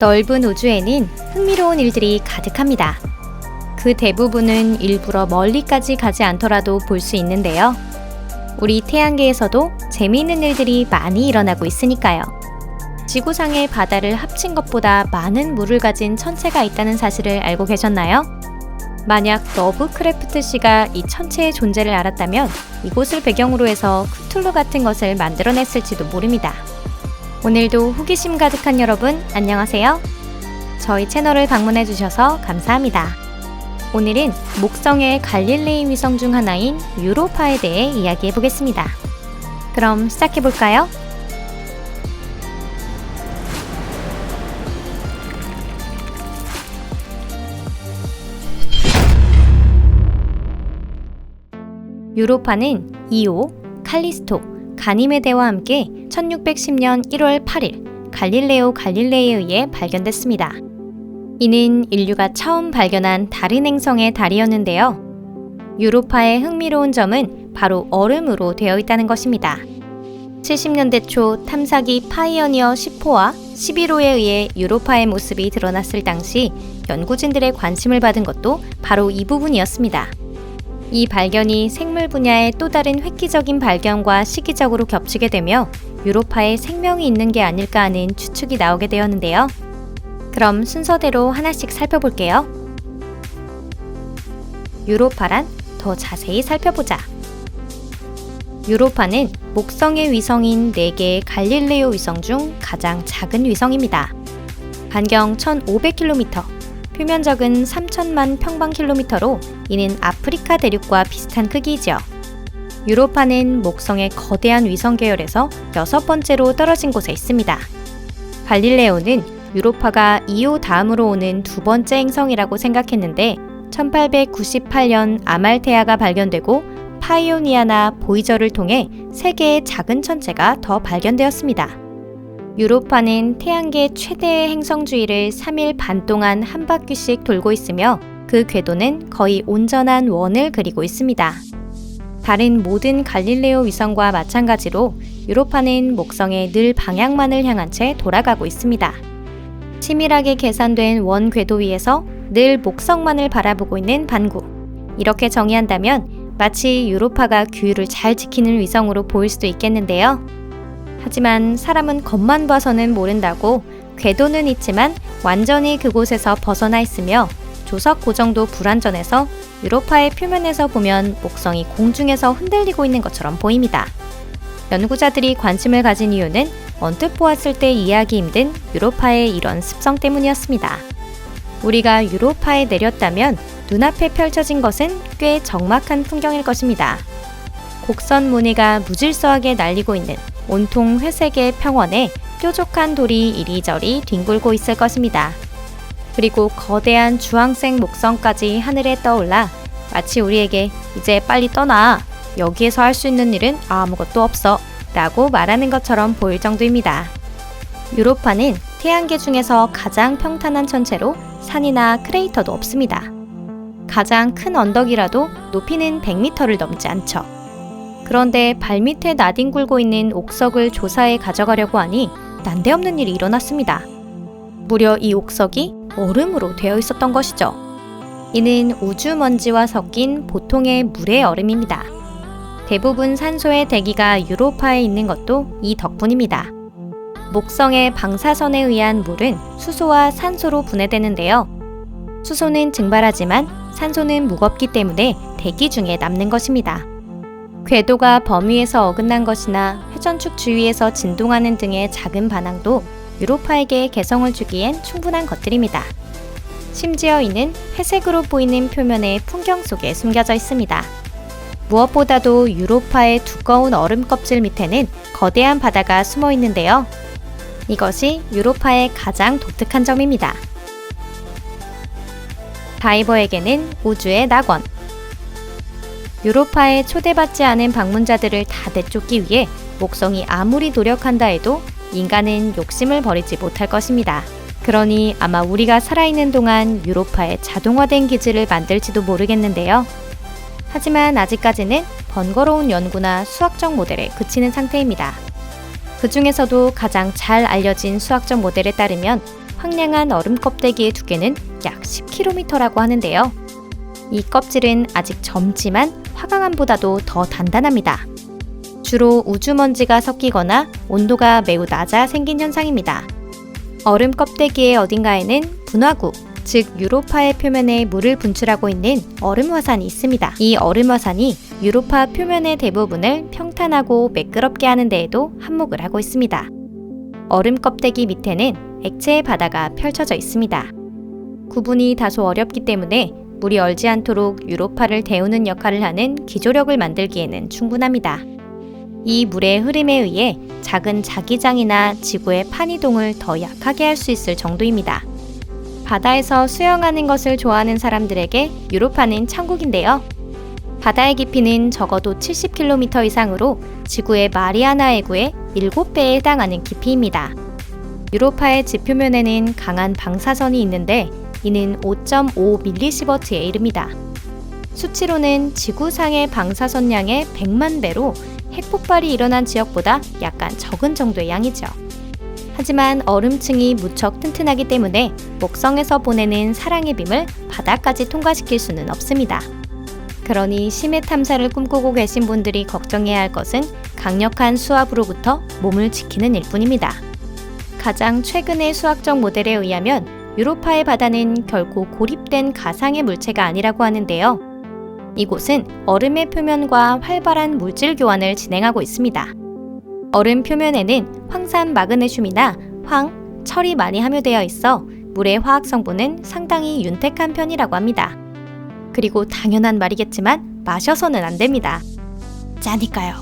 넓은 우주에는 흥미로운 일들이 가득합니다. 그 대부분은 일부러 멀리까지 가지 않더라도 볼 수 있는데요. 우리 태양계에서도 재미있는 일들이 많이 일어나고 있으니까요. 지구상의 바다를 합친 것보다 많은 물을 가진 천체가 있다는 사실을 알고 계셨나요? 만약 러브크래프트 씨가 이 천체의 존재를 알았다면 이곳을 배경으로 해서 크툴루 같은 것을 만들어냈을지도 모릅니다. 오늘도 호기심 가득한 여러분 안녕하세요. 저희 채널을 방문해 주셔서 감사합니다. 오늘은 목성의 갈릴레이 위성 중 하나인 유로파에 대해 이야기해 보겠습니다. 그럼 시작해 볼까요? 유로파는 이오, 칼리스토, 가니메데와 함께 1610년 1월 8일 갈릴레오 갈릴레이에 의해 발견됐습니다. 이는 인류가 처음 발견한 다른 행성의 달이었는데요. 유로파의 흥미로운 점은 바로 얼음으로 되어 있다는 것입니다. 70년대 초 탐사기 파이어니어 10호와 11호에 의해 유로파의 모습이 드러났을 당시 연구진들의 관심을 받은 것도 바로 이 부분이었습니다. 이 발견이 생물 분야의 또 다른 획기적인 발견과 시기적으로 겹치게 되며 유로파에 생명이 있는 게 아닐까 하는 추측이 나오게 되었는데요. 그럼 순서대로 하나씩 살펴볼게요. 유로파란 더 자세히 살펴보자. 유로파는 목성의 위성인 4개의 갈릴레오 위성 중 가장 작은 위성입니다. 반경 1500km, 표면적은 3000만 평방킬로미터로 이는 아프리카 대륙과 비슷한 크기이죠. 유로파는 목성의 거대한 위성 계열에서 6번째로 떨어진 곳에 있습니다. 갈릴레오는 유로파가 이오 다음으로 오는 2번째 행성이라고 생각했는데 1898년 아말테아가 발견되고 파이오니아나 보이저를 통해 3개의 작은 천체가 더 발견되었습니다. 유로파는 태양계 최대의 행성 주위를 3일 반 동안 한 바퀴씩 돌고 있으며 그 궤도는 거의 온전한 원을 그리고 있습니다. 다른 모든 갈릴레오 위성과 마찬가지로 유로파는 목성에 늘 방향만을 향한 채 돌아가고 있습니다. 치밀하게 계산된 원 궤도 위에서 늘 목성만을 바라보고 있는 반구. 이렇게 정의한다면 마치 유로파가 규율을 잘 지키는 위성으로 보일 수도 있겠는데요. 하지만 사람은 겉만 봐서는 모른다고 궤도는 있지만 완전히 그곳에서 벗어나 있으며 조석 고정도 불완전해서 유로파의 표면에서 보면 목성이 공중에서 흔들리고 있는 것처럼 보입니다. 연구자들이 관심을 가진 이유는 언뜻 보았을 때 이해하기 힘든 유로파의 이런 습성 때문이었습니다. 우리가 유로파에 내렸다면 눈앞에 펼쳐진 것은 꽤 적막한 풍경일 것입니다. 곡선 무늬가 무질서하게 날리고 있는 온통 회색의 평원에 뾰족한 돌이 이리저리 뒹굴고 있을 것입니다. 그리고 거대한 주황색 목성까지 하늘에 떠올라 마치 우리에게 이제 빨리 떠나, 여기에서 할 수 있는 일은 아무것도 없어 라고 말하는 것처럼 보일 정도입니다. 유로파는 태양계 중에서 가장 평탄한 천체로 산이나 크레이터도 없습니다. 가장 큰 언덕이라도 높이는 100m를 넘지 않죠. 그런데 발밑에 나뒹굴고 있는 옥석을 조사해 가져가려고 하니 난데없는 일이 일어났습니다. 무려 이 옥석이 얼음으로 되어 있었던 것이죠. 이는 우주먼지와 섞인 보통의 물의 얼음입니다. 대부분 산소의 대기가 유로파에 있는 것도 이 덕분입니다. 목성의 방사선에 의한 물은 수소와 산소로 분해되는데요. 수소는 증발하지만 산소는 무겁기 때문에 대기 중에 남는 것입니다. 궤도가 범위에서 어긋난 것이나 회전축 주위에서 진동하는 등의 작은 반항도 유로파에게 개성을 주기엔 충분한 것들입니다. 심지어 이는 회색으로 보이는 표면의 풍경 속에 숨겨져 있습니다. 무엇보다도 유로파의 두꺼운 얼음 껍질 밑에는 거대한 바다가 숨어 있는데요. 이것이 유로파의 가장 독특한 점입니다. 다이버에게는 우주의 낙원. 유로파에 초대받지 않은 방문자들을 다 내쫓기 위해 목성이 아무리 노력한다 해도 인간은 욕심을 버리지 못할 것입니다. 그러니 아마 우리가 살아있는 동안 유로파에 자동화된 기지를 만들지도 모르겠는데요. 하지만 아직까지는 번거로운 연구나 수학적 모델에 그치는 상태입니다. 그 중에서도 가장 잘 알려진 수학적 모델에 따르면 황량한 얼음 껍데기의 두께는 약 10km라고 하는데요. 이 껍질은 아직 젊지만 화강암보다도 더 단단합니다. 주로 우주먼지가 섞이거나 온도가 매우 낮아 생긴 현상입니다. 얼음 껍데기의 어딘가에는 분화구, 즉 유로파의 표면에 물을 분출하고 있는 얼음 화산이 있습니다. 이 얼음 화산이 유로파 표면의 대부분을 평탄하고 매끄럽게 하는 데에도 한몫을 하고 있습니다. 얼음 껍데기 밑에는 액체의 바다가 펼쳐져 있습니다. 구분이 다소 어렵기 때문에 물이 얼지 않도록 유로파를 데우는 역할을 하는 기조력을 만들기에는 충분합니다. 이 물의 흐름에 의해 작은 자기장이나 지구의 판이동을 더 약하게 할 수 있을 정도입니다. 바다에서 수영하는 것을 좋아하는 사람들에게 유로파는 천국인데요. 바다의 깊이는 적어도 70km 이상으로 지구의 마리아나 해구의 7배에 해당하는 깊이입니다. 유로파의 지표면에는 강한 방사선이 있는데 이는 5.5mS에 이릅니다. 수치로는 지구상의 방사선량의 100만 배로 핵폭발이 일어난 지역보다 약간 적은 정도의 양이죠. 하지만 얼음층이 무척 튼튼하기 때문에 목성에서 보내는 사랑의 빔을 바다까지 통과시킬 수는 없습니다. 그러니 심해 탐사를 꿈꾸고 계신 분들이 걱정해야 할 것은 강력한 수압으로부터 몸을 지키는 일뿐입니다. 가장 최근의 수학적 모델에 의하면 유로파의 바다는 결코 고립된 가상의 물체가 아니라고 하는데요. 이곳은 얼음의 표면과 활발한 물질 교환을 진행하고 있습니다. 얼음 표면에는 황산 마그네슘이나 황, 철이 많이 함유되어 있어 물의 화학 성분은 상당히 윤택한 편이라고 합니다. 그리고 당연한 말이겠지만 마셔서는 안 됩니다. 짜니까요.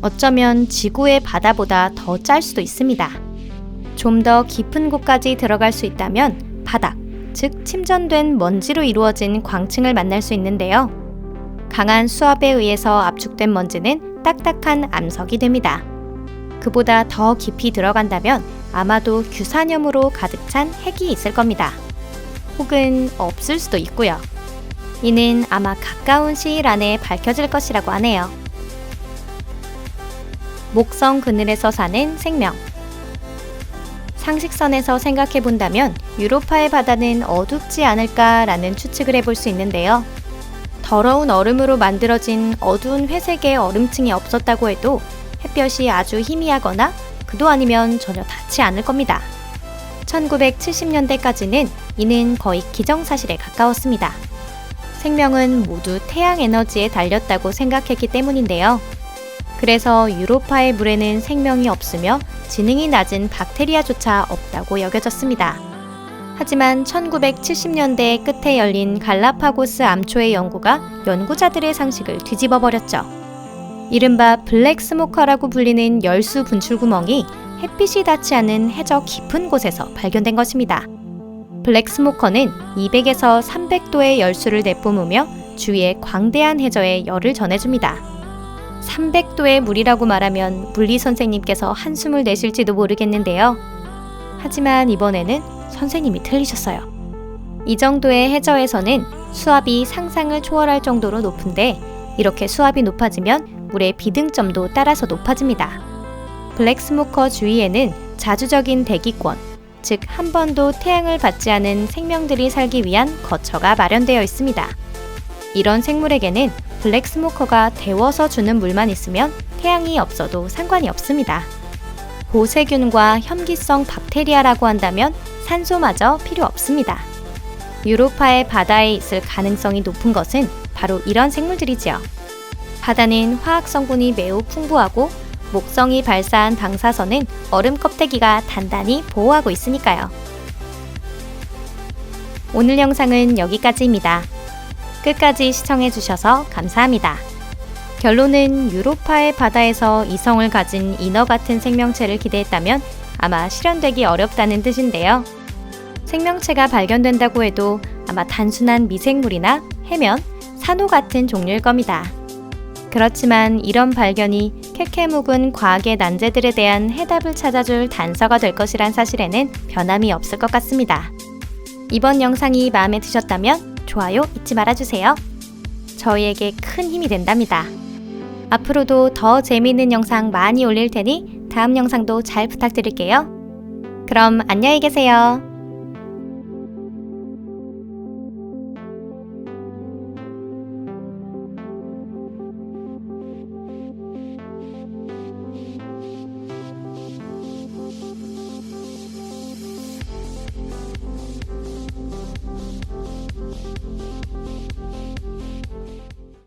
어쩌면 지구의 바다보다 더 짤 수도 있습니다. 좀 더 깊은 곳까지 들어갈 수 있다면 바닥, 즉 침전된 먼지로 이루어진 광층을 만날 수 있는데요. 강한 수압에 의해서 압축된 먼지는 딱딱한 암석이 됩니다. 그보다 더 깊이 들어간다면 아마도 규산염으로 가득 찬 핵이 있을 겁니다. 혹은 없을 수도 있고요. 이는 아마 가까운 시일 안에 밝혀질 것이라고 하네요. 목성 그늘에서 사는 생명. 상식선에서 생각해 본다면 유로파의 바다는 어둡지 않을까라는 추측을 해볼 수 있는데요. 더러운 얼음으로 만들어진 어두운 회색의 얼음층이 없었다고 해도 햇볕이 아주 희미하거나 그도 아니면 전혀 닿지 않을 겁니다. 1970년대까지는 이는 거의 기정사실에 가까웠습니다. 생명은 모두 태양 에너지에 달렸다고 생각했기 때문인데요. 그래서 유로파의 물에는 생명이 없으며 지능이 낮은 박테리아조차 없다고 여겨졌습니다. 하지만 1970년대 끝에 열린 갈라파고스 암초의 연구가 연구자들의 상식을 뒤집어 버렸죠. 이른바 블랙 스모커라고 불리는 열수 분출구멍이 햇빛이 닿지 않은 해저 깊은 곳에서 발견된 것입니다. 블랙 스모커는 200에서 300도의 열수를 내뿜으며 주위의 광대한 해저에 열을 전해줍니다. 300도의 물이라고 말하면 물리 선생님께서 한숨을 내실지도 모르겠는데요. 하지만 이번에는 선생님이 틀리셨어요. 이 정도의 해저에서는 수압이 상상을 초월할 정도로 높은데 이렇게 수압이 높아지면 물의 비등점도 따라서 높아집니다. 블랙 스모커 주위에는 자주적인 대기권, 즉 한 번도 태양을 받지 않은 생명들이 살기 위한 거처가 마련되어 있습니다. 이런 생물에게는 블랙 스모커가 데워서 주는 물만 있으면 태양이 없어도 상관이 없습니다. 고세균과 혐기성 박테리아라고 한다면 산소마저 필요 없습니다. 유로파의 바다에 있을 가능성이 높은 것은 바로 이런 생물들이지요. 바다는 화학 성분이 매우 풍부하고 목성이 발사한 방사선은 얼음 껍데기가 단단히 보호하고 있으니까요. 오늘 영상은 여기까지입니다. 끝까지 시청해주셔서 감사합니다. 결론은 유로파의 바다에서 이성을 가진 인어 같은 생명체를 기대했다면 아마 실현되기 어렵다는 뜻인데요. 생명체가 발견된다고 해도 아마 단순한 미생물이나 해면, 산호 같은 종류일 겁니다. 그렇지만 이런 발견이 캐캐묵은 과학의 난제들에 대한 해답을 찾아줄 단서가 될 것이란 사실에는 변함이 없을 것 같습니다. 이번 영상이 마음에 드셨다면 좋아요 잊지 말아주세요. 저희에게 큰 힘이 된답니다. 앞으로도 더 재미있는 영상 많이 올릴 테니 다음 영상도 잘 부탁드릴게요. 그럼 안녕히 계세요.